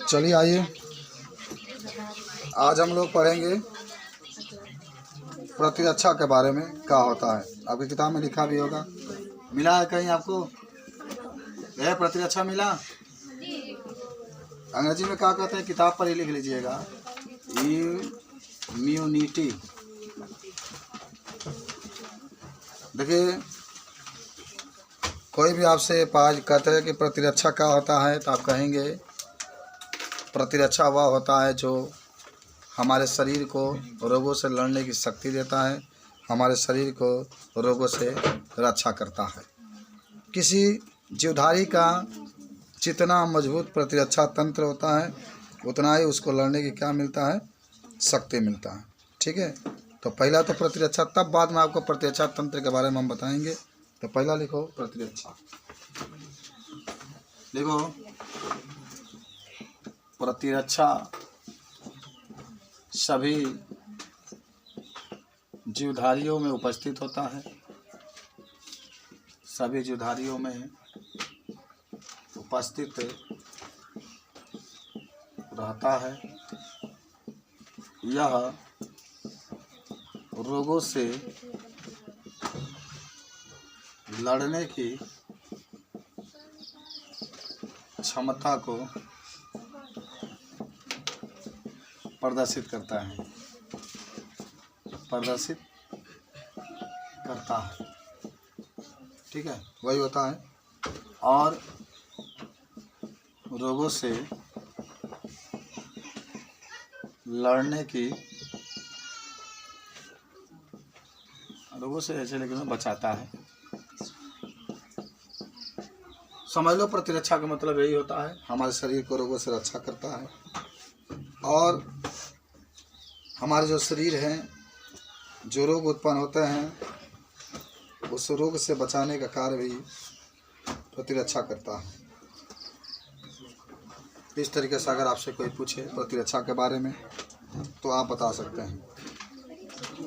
चलिए आइए, आज हम लोग पढ़ेंगे प्रतिरक्षा के बारे में क्या होता है। आपकी किताब में लिखा भी होगा, मिला है कहीं आपको? यह प्रतिरक्षा मिला? अंग्रेजी में क्या कहते हैं, किताब पर ही लिख लीजिएगा, इम्यूनिटी। देखिए, कोई भी आपसे आज कहते हैं कि प्रतिरक्षा क्या होता है, तो आप कहेंगे प्रतिरक्षा वह होता है जो हमारे शरीर को रोगों से लड़ने की शक्ति देता है, हमारे शरीर को रोगों से रक्षा करता है। किसी जीवधारी का जितना मजबूत प्रतिरक्षा तंत्र होता है, उतना ही उसको लड़ने की क्या मिलता है, शक्ति मिलता है। ठीक है, तो पहला तो प्रतिरक्षा, तब बाद में आपको प्रतिरक्षा तंत्र के बारे में हम बताएंगे। तो पहला लिखो प्रतिरक्षा, देखो प्रतिरक्षा सभी जीवधारियों में उपस्थित होता है, सभी जीवधारियों में उपस्थित रहता है। यह रोगों से लड़ने की क्षमता को प्रदर्शित करता है, प्रदर्शित करता है। ठीक है, वही होता है। और रोगों से लड़ने की, रोगों से ऐसे लेकिन बचाता है। समझ लो, प्रतिरक्षा का मतलब यही होता है, हमारे शरीर को रोगों से रक्षा करता है। और हमारे जो शरीर हैं, जो रोग उत्पन्न होते हैं, उस रोग से बचाने का कार्य भी प्रतिरक्षा करता है। इस तरीके से अगर आपसे कोई पूछे प्रतिरक्षा के बारे में तो आप बता सकते हैं।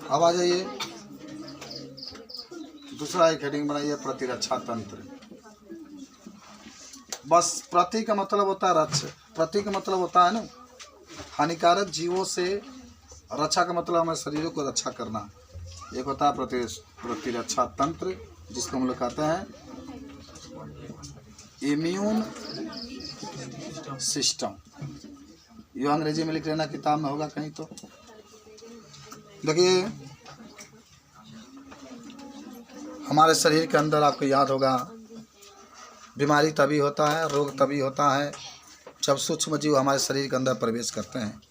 अब आ जाइए, दूसरा एक हेडिंग बनाइए, प्रतिरक्षा तंत्र। बस प्रति का मतलब होता है रक्षा, प्रति का मतलब होता है ना हानिकारक जीवों से, रक्षा का मतलब हमारे शरीरों को रक्षा करना। एक होता है प्रतिरक्षा तंत्र, जिसको हम लोग कहते हैं इम्यून सिस्टम। ये अंग्रेजी में लिख लेना, किताब में होगा कहीं। तो देखिए, हमारे शरीर के अंदर आपको याद होगा, बीमारी तभी होता है, रोग तभी होता है जब सूक्ष्म जीव हमारे शरीर के अंदर प्रवेश करते हैं।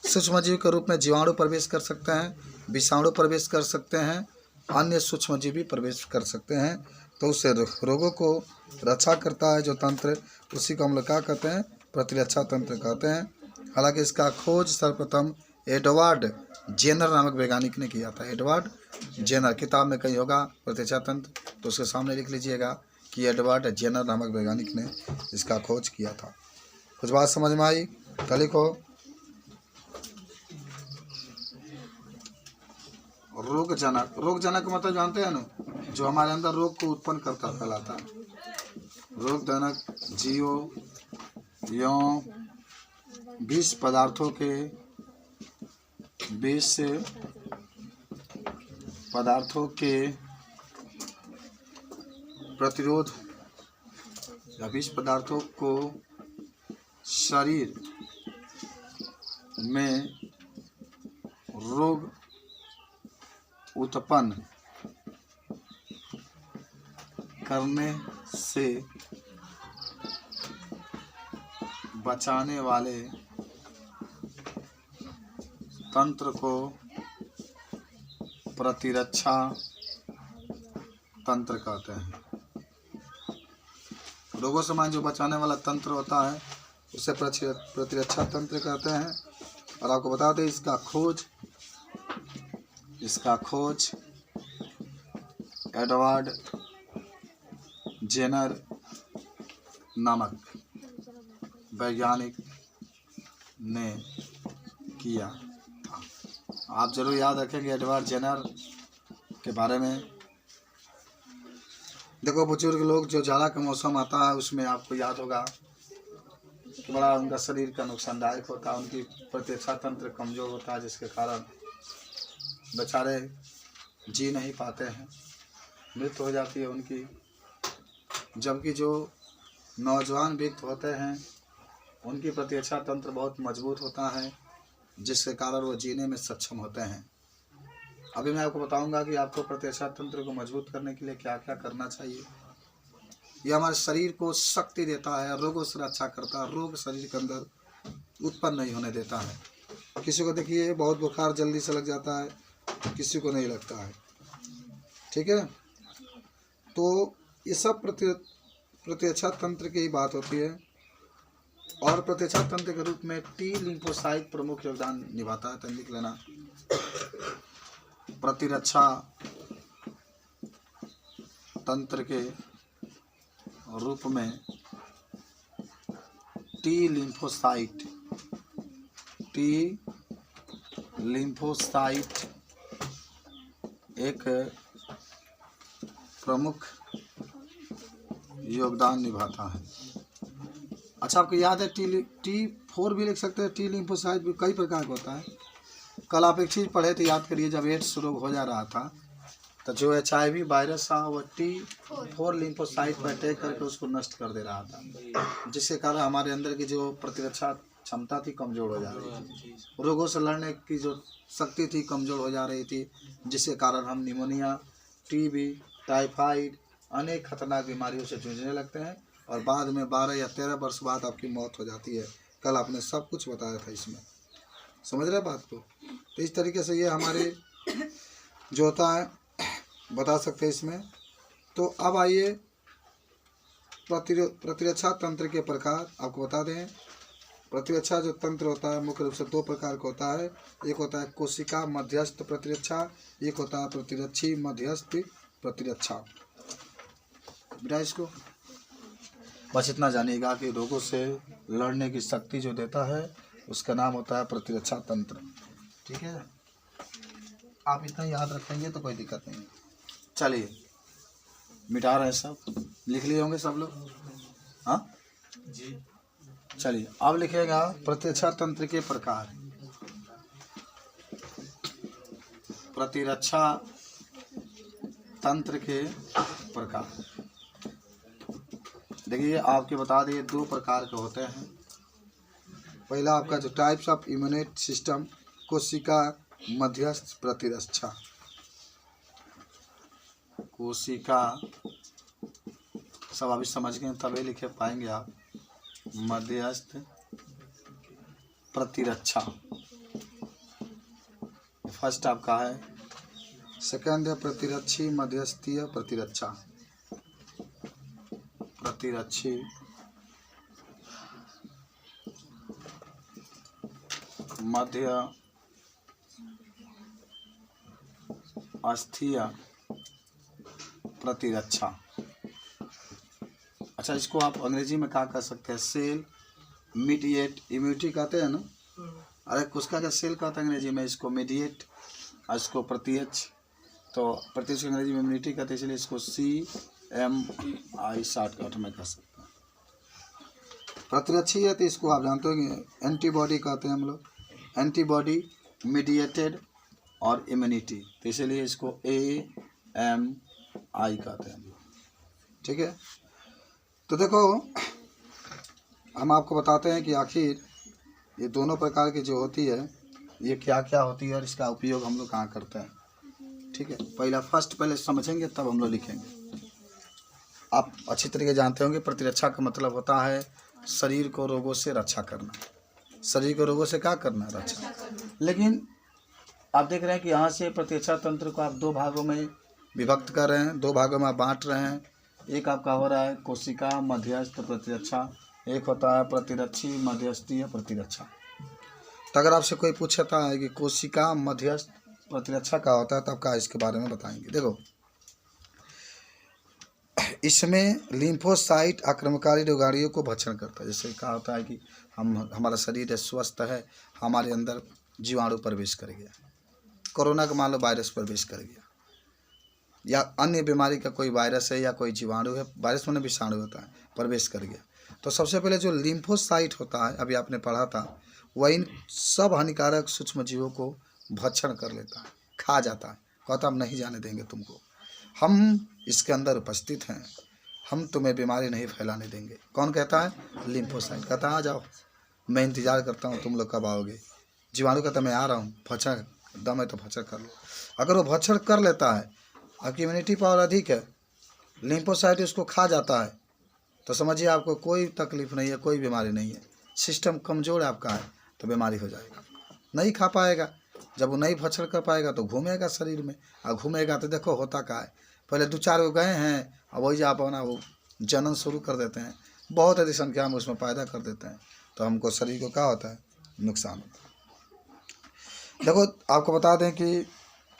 सूक्ष्म जीव के रूप में जीवाणु प्रवेश कर सकते हैं, विषाणु प्रवेश कर सकते हैं, अन्य सूक्ष्म जीव भी प्रवेश कर सकते हैं। तो उससे रोगों को रक्षा करता है जो तंत्र, उसी को हम लोग क्या कहते हैं, प्रतिरक्षा तंत्र कहते हैं। हालांकि इसका खोज सर्वप्रथम एडवर्ड जेनर नामक वैज्ञानिक ने किया था। एडवर्ड जेनर, किताब में कहीं होगा प्रतिरक्षा तंत्र, तो उसके सामने लिख लीजिएगा कि एडवर्ड जेनर नामक वैज्ञानिक ने इसका खोज किया था। कुछ बात समझ में आई? तो लिखो रोगजनक। रोगजनक मतलब जानते हैं ना, जो हमारे अंदर रोग को उत्पन्न करता, फैलाता है। रोगजनक जीवों एवं विष पदार्थों के, विष पदार्थों के प्रतिरोध या विष पदार्थों को शरीर में रोग उत्पन्न करने से बचाने वाले तंत्र को प्रतिरक्षा तंत्र कहते हैं। रोगों से जो बचाने वाला तंत्र होता है उसे प्रतिरक्षा तंत्र कहते हैं। और आपको बता दें, इसका खोज एडवर्ड जेनर नामक वैज्ञानिक ने किया था। आप जरूर याद रखेंगे एडवर्ड जेनर के बारे में। देखो बुजुर्ग लोग, जो जाड़ा का मौसम आता है उसमें आपको याद होगा कि बड़ा उनका शरीर का नुकसानदायक होता है, उनकी प्रतिरक्षा तंत्र कमज़ोर होता है, जिसके कारण बेचारे जी नहीं पाते हैं, मृत्यु हो जाती है उनकी। जबकि जो नौजवान व्यक्ति होते हैं उनकी प्रतिरक्षा तंत्र बहुत मजबूत होता है, जिसके कारण वो जीने में सक्षम होते हैं। अभी मैं आपको बताऊंगा कि आपको प्रतिरक्षा तंत्र को मजबूत करने के लिए क्या क्या करना चाहिए। यह हमारे शरीर को शक्ति देता है, रोगों से रक्षा करता है, रोग शरीर के अंदर उत्पन्न नहीं होने देता है। किसी को देखिए बहुत बुखार जल्दी से लग जाता है, किसी को नहीं लगता है, ठीक है। तो ये सब प्रतिरक्षा तंत्र की ही बात होती है। और प्रतिरक्षा तंत्र के रूप में टी लिम्फोसाइट प्रमुख योगदान निभाता है। तो लिख लेना, प्रतिरक्षा तंत्र के रूप में टी लिम्फोसाइट एक प्रमुख योगदान निभाता है। अच्छा, आपको याद है T4 भी लिख सकते हैं। टी लिम्फोसाइट भी कई प्रकार का होता है। कल आप एक चीज़ पढ़े तो याद करिए, जब एड्स रोग हो जा रहा था तो जो HIV वायरस था वो T4 लिम्फोसाइट पर अटैक करके उसको नष्ट कर दे रहा था, जिसके कारण हमारे अंदर की जो प्रतिरक्षा क्षमता थी कमज़ोर हो जा रही थी, रोगों से लड़ने की जो शक्ति थी कमज़ोर हो जा रही थी, जिसके कारण हम निमोनिया, TB, टाइफाइड, अनेक खतरनाक बीमारियों से जूझने लगते हैं और बाद में 12 या 13 वर्ष बाद आपकी मौत हो जाती है। कल आपने सब कुछ बताया था इसमें, समझ रहे बात को। तो इस तरीके से ये हमारे जो होता है बता सकते हैं इसमें। तो अब आइए प्रतिरक्षा तंत्र के प्रकार आपको बता दें। प्रतिरक्षा जो तंत्र होता है मुख्य रूप से 2 प्रकार का होता है। एक होता है कोशिका मध्यस्थ प्रतिरक्षा, एक होता है प्रतिरक्षी मध्यस्थ प्रतिरक्षा। बेटा इसको बस इतना जानिएगा कि रोगों से लड़ने की शक्ति जो देता है उसका नाम होता है प्रतिरक्षा तंत्र, ठीक है। आप इतना याद रखेंगे तो कोई दिक्कत नहीं। चलिए मिटा रहे हैं सब, लिख लिए होंगे सब लोग, हाँ जी। चलिए अब लिखिएगा प्रतिरक्षा तंत्र के प्रकार। प्रतिरक्षा तंत्र के प्रकार देखिए, आपके बता दिए 2 प्रकार के होते हैं। पहला आपका जो टाइप्स ऑफ इम्यूनेट सिस्टम, कोशिका मध्यस्थ प्रतिरक्षा। कोशिका सब अभी समझ गए तभी लिखे पाएंगे आप। मध्यस्थ प्रतिरक्षा फर्स्ट आपका है। सेकंड है प्रतिरक्षी मध्यस्थीय प्रतिरक्षा। प्रतिरक्षी मध्यस्थीय प्रतिरक्षा। अच्छा, इसको आप अंग्रेजी में क्या कह सकते हैं? सेल मीडिएट इम्यूनिटी कहते हैं ना। अरे उसका क्या सेल कहते हैं अंग्रेजी में, इसको मीडिएट और इसको प्रत्यक्ष। तो प्रत्यक्ष अंग्रेजी में इम्यूनिटी कहते हैं, इसलिए इसको CMI शॉर्टकट में कह सकते हैं। प्रतिरक्षी है तो इसको आप जानते हो एंटीबॉडी कहते हैं हम लोग, एंटीबॉडी मीडिएटेड और इम्यूनिटी, तो इसलिए इसको AMI कहते हैं, ठीक है। तो देखो हम आपको बताते हैं कि आखिर ये दोनों प्रकार की जो होती है ये क्या क्या होती है और इसका उपयोग हम लोग कहाँ करते हैं, ठीक है। पहले समझेंगे तब हम लोग लिखेंगे। आप अच्छी तरीके जानते होंगे प्रतिरक्षा का मतलब होता है शरीर को रोगों से रक्षा करना। शरीर को रोगों से क्या करना? रक्षा। लेकिन आप देख रहे हैं कि यहाँ से प्रतिरक्षा तंत्र को आप 2 भागों में विभक्त कर रहे हैं, 2 भागों में आप बांट रहे हैं। एक आपका हो रहा है कोशिका मध्यस्थ प्रतिरक्षा, एक होता है प्रतिरक्षी मध्यस्थीय प्रतिरक्षा। तो अगर आपसे कोई पूछता है कि कोशिका मध्यस्थ प्रतिरक्षा क्या होता है, तब क्या इसके बारे में बताएंगे। देखो, इसमें लिम्फोसाइट आक्रमणकारी रोगाणुओं को भक्षण करता है। जैसे कहा होता है कि हमारा शरीर स्वस्थ है, हमारे अंदर जीवाणु प्रवेश कर गया, कोरोना का मान लो वायरस प्रवेश कर गया, या अन्य बीमारी का कोई वायरस है या कोई जीवाणु है, वायरस में विषाणु होता है, प्रवेश कर गया, तो सबसे पहले जो लिम्फोसाइट होता है, अभी आपने पढ़ा था, वह इन सब हानिकारक सूक्ष्म जीवों को भक्षण कर लेता है, खा जाता है, कहता हम नहीं जाने देंगे तुमको, हम इसके अंदर उपस्थित हैं, हम तुम्हें बीमारी नहीं फैलाने देंगे। कौन कहता है? लिम्फोसाइट कहता है आ जाओ, मैं इंतज़ार करता हूँ तुम लोग कब आओगे। जीवाणु कहता मैं आ रहा हूँ, भक्षण दम है तो भक्षण कर लो। अगर वो भक्षण कर लेता है, आपकी इम्यूनिटी पावर अधिक है, लिम्फोसाइट उसको खा जाता है, तो समझिए आपको कोई तकलीफ नहीं है, कोई बीमारी नहीं है, सिस्टम कमज़ोर आपका है, तो बीमारी हो जाएगा, नहीं खा पाएगा। जब वो नहीं भक्षण कर पाएगा तो घूमेगा शरीर में, और घूमेगा तो देखो होता क्या है, पहले 2-4 गो गए हैं, अब वही जा अपना वो जनन शुरू कर देते हैं, बहुत अधिक संख्या में उसमें पैदा कर देते हैं, तो हमको शरीर को क्या होता है? नुकसान होता है। देखो आपको बता दें कि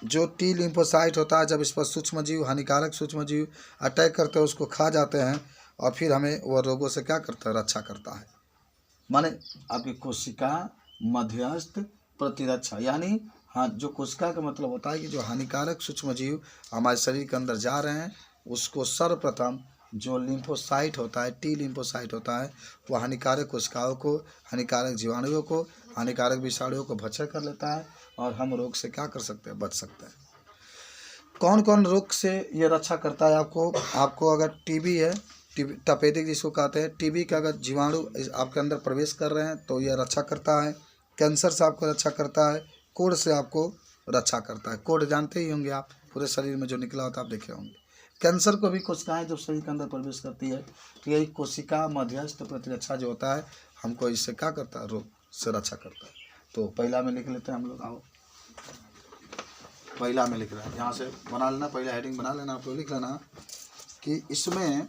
जो टी लिम्फोसाइट होता है, जब इस पर सूक्ष्म जीव, हानिकारक सूक्ष्म जीव अटैक करते हैं, उसको खा जाते हैं, और फिर हमें वह रोगों से क्या करता है? रक्षा करता है। माने आपकी कोशिका मध्यस्थ प्रतिरक्षा, यानी हाँ, जो कोशिका का मतलब होता है कि जो हानिकारक सूक्ष्म जीव हमारे शरीर के अंदर जा रहे हैं, उसको सर्वप्रथम जो लिम्फोसाइट होता है, टी लिम्फोसाइट होता है, वो हानिकारक कोशिकाओं को, हानिकारक जीवाणुओं को, हानिकारक विषाणुओं को भक्षण कर लेता है, और हम रोग से क्या कर सकते हैं? बच सकते हैं। कौन कौन रोग से ये रक्षा करता है? आपको अगर टीबी है, टीबी तपेदिक जिसको कहते हैं, टीबी का अगर जीवाणु आपके अंदर प्रवेश कर रहे हैं तो यह रक्षा करता है। कैंसर से आपको रक्षा करता है। कोढ़ से आपको रक्षा करता है। कोढ़ जानते ही होंगे आप, पूरे शरीर में जो निकला होता है आप देखे होंगे। कैंसर को भी कोशिकाएं जब शरीर के अंदर प्रवेश करती है तो यही कोशिका मध्यस्थ प्रतिरक्षा जो होता है, हमको इससे क्या करता है? रोग से रक्षा करता है। तो पहला में लिख लेते हैं हम लोग, आओ पहला में लिख रहे हैं, यहाँ से बना लेना, पहला हेडिंग बना लेना, आप लोग लिख लेना कि इसमें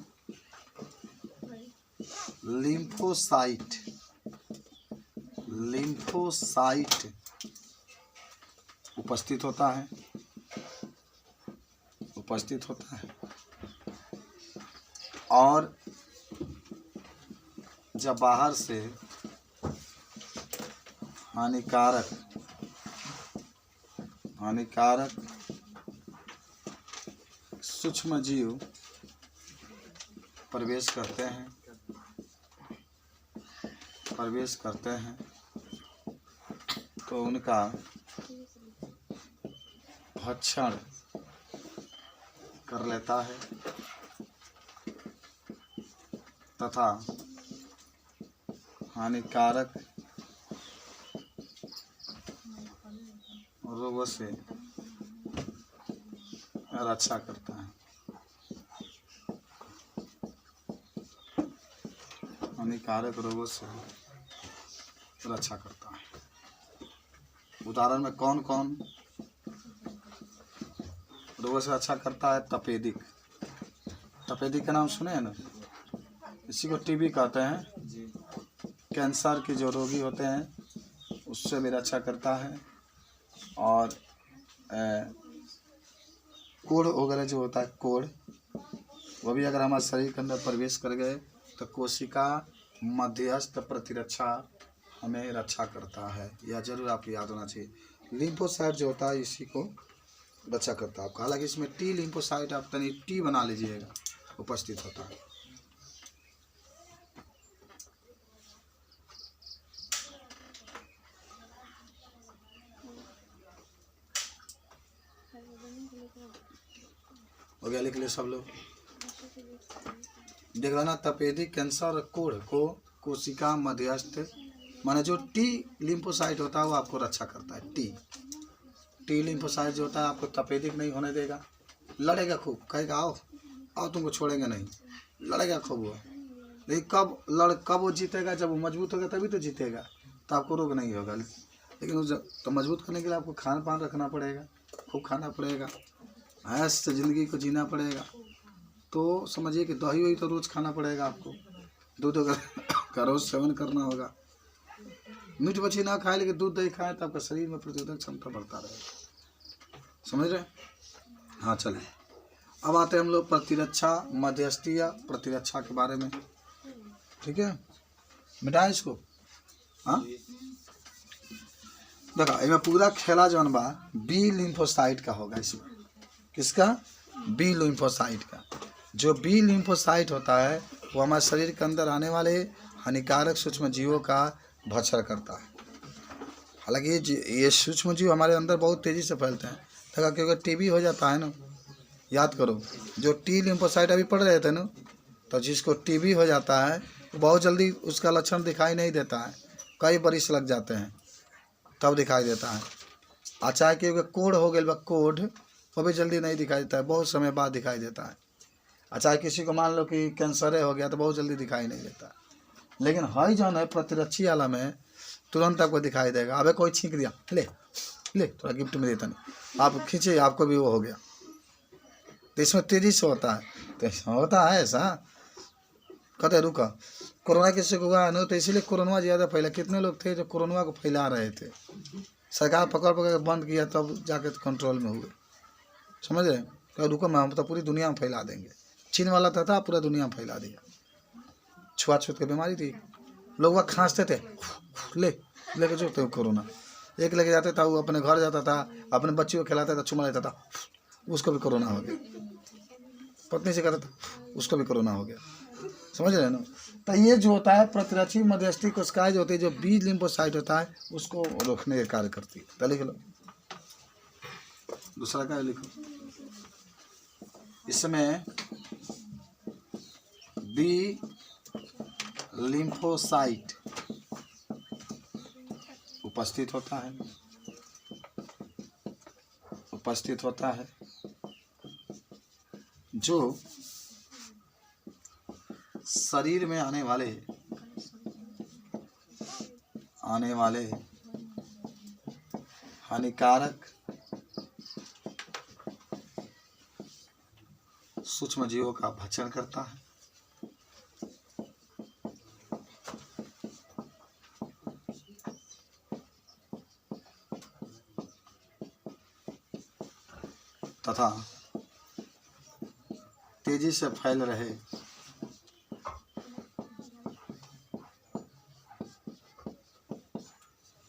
लिम्फोसाइट उपस्थित होता है, और जब बाहर से हानिकारक सूक्ष्म जीव प्रवेश करते हैं तो उनका भक्षण कर लेता है तथा हानिकारक रोगों से रक्षा करता है। हानिकारक रोगों से रक्षा करता है। उदाहरण में कौन कौन रोगों से रक्षा करता है? तपेदिक का नाम सुने हैं ना, इसी को टीबी कहते हैं। कैंसर के जो रोगी होते हैं उससे भी रक्षा करता है। और कोढ़ वगैरह जो होता है, कोढ़, वो भी अगर हमारे शरीर के अंदर प्रवेश कर गए तो कोशिका मध्यस्थ प्रतिरक्षा हमें रक्षा करता है। यह जरूर आपको याद होना चाहिए। लिम्फोसाइट जो होता है इसी को रक्षा करता है आपका। हालांकि इसमें टी लिम्फोसाइट आप तनी टी बना लीजिएगा, उपस्थित होता है। हो गया, लिख ले सब लोग, देख लेना। तपेदिक, कैंसर और कोढ़ को कोशिका मध्यस्थ, माने जो टी लिम्फोसाइट होता है वो आपको रक्षा करता है। टी लिम्फोसाइट जो होता है आपको तपेदिक नहीं होने देगा, लड़ेगा खूब, कहेगा आओ आओ तुमको छोड़ेंगे नहीं, लड़ेगा खूब वो। लेकिन कब वो जीतेगा? जब वो मजबूत होगा तभी तो जीतेगा, तो आपको रोग नहीं होगा। लेकिन वो तो मजबूत करने के लिए आपको खान पान रखना पड़ेगा, खूब खाना पड़ेगा, ऐश से ज़िंदगी को जीना पड़ेगा। तो समझिए कि दही वही तो रोज़ खाना पड़ेगा आपको, दूध का रोज़ सेवन करना होगा। मीट मछली ना खाए लेकिन दूध दही खाए तो आपका शरीर में प्रतिरोधक क्षमता बढ़ता रहेगा। समझ रहे? हाँ चलें, अब आते हैं हम लोग प्रतिरक्षा, मध्यस्थी या प्रतिरक्षा के बारे में। ठीक है, मिटाएं इसको। हाँ देखा, इसमें पूरा खेला जौन बा बी लिम्फोसाइट का होगा। इसमें किसका? बी लिम्फोसाइट का। जो बी लिम्फोसाइट होता है वो हमारे शरीर के अंदर आने वाले हानिकारक सूक्ष्म जीवों का भक्षण करता है। हालांकि ये सूक्ष्म जीव हमारे अंदर बहुत तेज़ी से फैलते हैं, देखा क्योंकि टीबी हो जाता है ना। याद करो, जो टी लिम्फोसाइट अभी पढ़ रहे थे ना, तो जिसको टीबी हो जाता है बहुत जल्दी उसका लक्षण दिखाई नहीं देता है, कई बरिस लग जाते हैं तब दिखाई देता है। अच्छा, क्योंकि कोढ़ हो गया कोढ़, वो भी जल्दी नहीं दिखाई देता है, बहुत समय बाद दिखाई देता है। अच्छा, किसी को मान लो कि कैंसर हो गया तो बहुत जल्दी दिखाई नहीं देता, लेकिन हई जो है प्रतिरक्षी वाला में तुरंत आपको दिखाई देगा। अबे कोई छींक दिया, ले ले थोड़ा गिफ्ट में देता नहीं, आप खींचे आपको भी वो हो गया। तो इसमें तेजी से होता है, तो होता है ऐसा। कहते रुका, कोरोना किसी को हुआ है ना, तो इसीलिए कोरोना ज़्यादा फैला। कितने लोग थे जो कोरोना को फैला रहे थे, सरकार पकड़ पकड़ के बंद किया तब जाके कंट्रोल में हुए, समझ रहे। तो रुको, मैं हम तो पूरी दुनिया में फैला देंगे। चीन वाला था पूरा दुनिया में फैला दिया। छुआछूत की बीमारी थी, लोग वह खांसते थे, लेके जो थे कोरोना, एक लेके जाते था, वो अपने घर जाता था, अपने बच्ची को खिलाता था, चुमा लेता था, उसको भी कोरोना हो गया। पत्नी से कहता था, उसको भी कोरोना हो गया, समझ रहे हैं ना। तो ये जो होता है प्रतिरक्षी मध्यस्थी कोशिकाएं जो होती है, जो बी लिम्फोसाइट होता है, उसको रोकने का कार्य करती है। तो लिख लो, दूसरा क्या लिखो, इसमें बी लिम्फोसाइट उपस्थित होता है जो शरीर में आने वाले हानिकारक सूक्ष्म जीवों का भक्षण करता है तथा तेजी से फैल रहे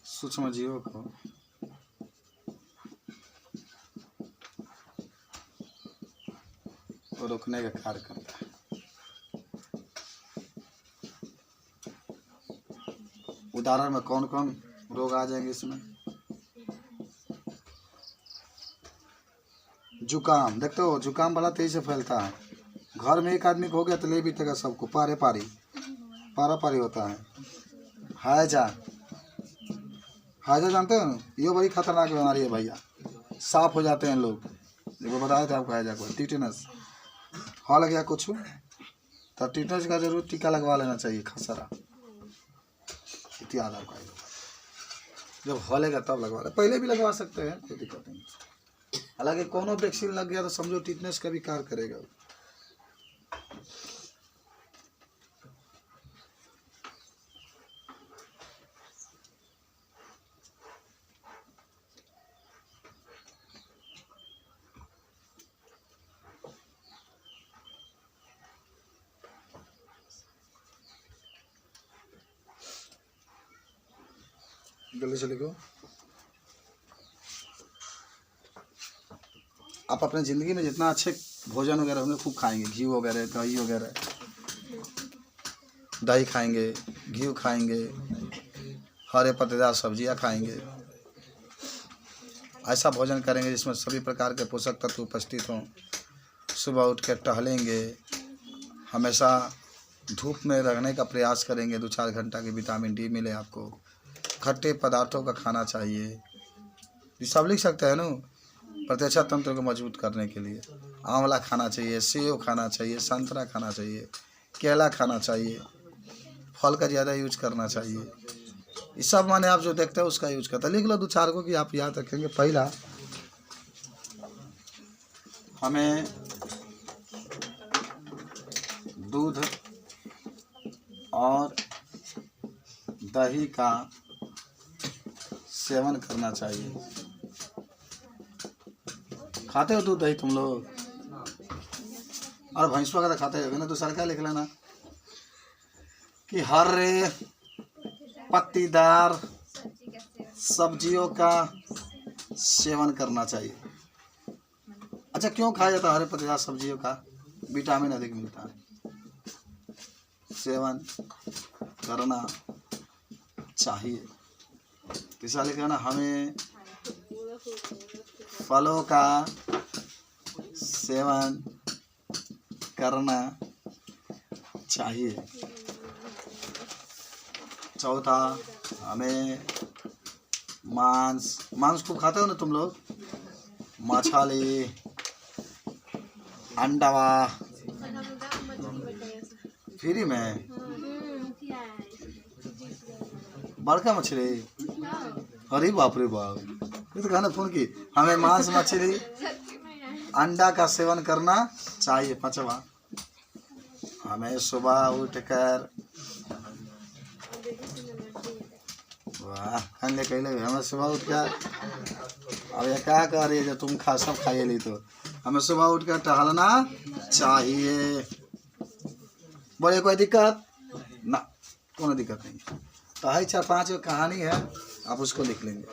सूक्ष्म जीवों को रोकने का कार्य करता है। उदाहरण में कौन कौन रोग आ जाएंगे इसमें? जुकाम, देखते हो जुकाम वाला तेजी से फैलता है। घर में एक आदमी को हो गया तो ले भी तक सबको, पारा होता है। हैजा जानते हो ना, ये बड़ी खतरनाक बीमारी है भैया, साफ हो जाते हैं लोग। वो बताया था आपको, हैजा को टीटेनस हो लग गया कुछ तो टीटेनस का जरूर टीका लगवा लेना चाहिए, खसरा इत्यादि आपका। जब हॉलेगा तब लगवा ले, पहले भी लगवा सकते हैं, कोई दिक्कत नहीं। हालांकि कोनो वैक्सीन लग गया तो समझो टीटनेस का भी कार्य करेगा। जल्दी से लिखो। आप अपने ज़िंदगी में जितना अच्छे भोजन वगैरह होंगे खूब खाएंगे, घी वगैरह, दही वगैरह, दही खाएंगे, घी खाएंगे, हरे पत्तेदार सब्जियां खाएंगे। ऐसा भोजन करेंगे जिसमें सभी प्रकार के पोषक तत्व उपस्थित हों। सुबह उठ के टहलेंगे, हमेशा धूप में रहने का प्रयास करेंगे, 2-4 घंटा की विटामिन डी मिले आपको। खट्टे पदार्थों का खाना चाहिए, ये सब लिख सकते हैं ना। प्रतिरक्षा तंत्र को मजबूत करने के लिए आंवला खाना चाहिए, सेब खाना चाहिए, संतरा खाना चाहिए, केला खाना चाहिए, फल का ज़्यादा यूज करना चाहिए। ये सब माने आप जो देखते हैं उसका यूज करते हैं। लिख लो 2-4 को कि आप याद रखेंगे। पहला, हमें दूध और दही का सेवन करना चाहिए। खाते हो दूध दही तुम लोग? और भैंस वगैरह खाते हो ना? तो सर क्या लिख लेना कि हरे पत्तीदार सब्जियों का सेवन करना चाहिए। अच्छा, क्यों खाया जाता है हरे पत्तेदार सब्जियों का? विटामिन अधिक मिलता है, सेवन करना चाहिए। तीसरा लिखा ना, हमें फलों का सेवन करना चाहिए। चौथा, हमें मांस खूब खाते हो ना तुम लोग, मछली, अंडा फ्री में, बड़का मछली, अरे बाप रे बाप, ये तो कहना फोन की, हमें मांस मछली अंडा का सेवन करना चाहिए। पांचवा, हमें सुबह उठकर, वाह हमें सुबह उठकर, अब ये क्या कह रही है जो तुम सब खाइए ली, तो हमें सुबह उठकर टहलना चाहिए। बोले कोई दिक्कत ना, कोई दिक्कत नहीं। तो है 4-5 कहानी है, आप उसको लिख लेंगे।